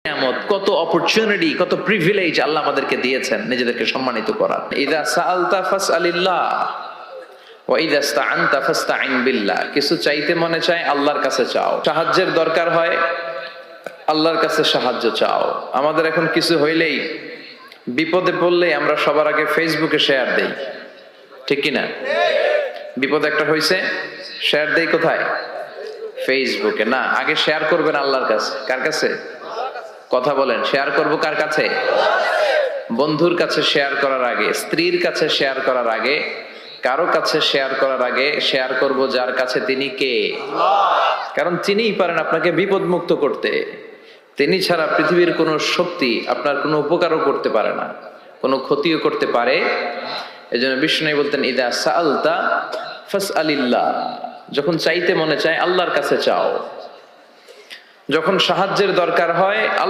নিয়ামত, কত অপরচুনিটি, কত প্রিভিলেজ আল্লাহ আমাদেরকে দিয়েছেন নিজেদেরকে সম্মানিত করার। ইযা সাআলতা ফাসআলিল্লাহ ওয়া ইযা ইসতাআনতা ফাসতাইন বিল্লাহ। কিছু চাইতে মনে চায় আল্লাহর কাছে চাও, সাহায্যের দরকার হয় আল্লাহর কাছে সাহায্য চাও। আমাদের এখন কিছু হইলেই, বিপদে পড়লে আমরা সবার আগে ফেসবুকে শেয়ার দেই, ঠিক কিনা? বিপদ একটা হইছে, শেয়ার দেই কোথায়? ফেসবুকে না, আগে শেয়ার করবেন আল্লাহর কাছে। কার কাছে? কথা বলেন, শেয়ার করব কার কাছে? বন্ধুর কাছে শেয়ার করার আগে, স্ত্রীর কাছে শেয়ার করার আগে, কারো কাছে শেয়ার করার আগে শেয়ার করব যার কাছে তিনি কে। কারণ তিনিই পারেন আপনাকে বিপদ মুক্ত করতে। তিনি ছাড়া পৃথিবীর কোনো শক্তি আপনার কোনো উপকারও করতে পারে না, কোনো ক্ষতিও করতে পারে। এজন্য বিষ্ণু বলতেন ইদা সাআলতা ফাসআলিল্লাহ। যখন চাইতে মনে চায় আল্লাহর কাছে চাও, যখন সাহায্যের দরকার হয় আল্লাহ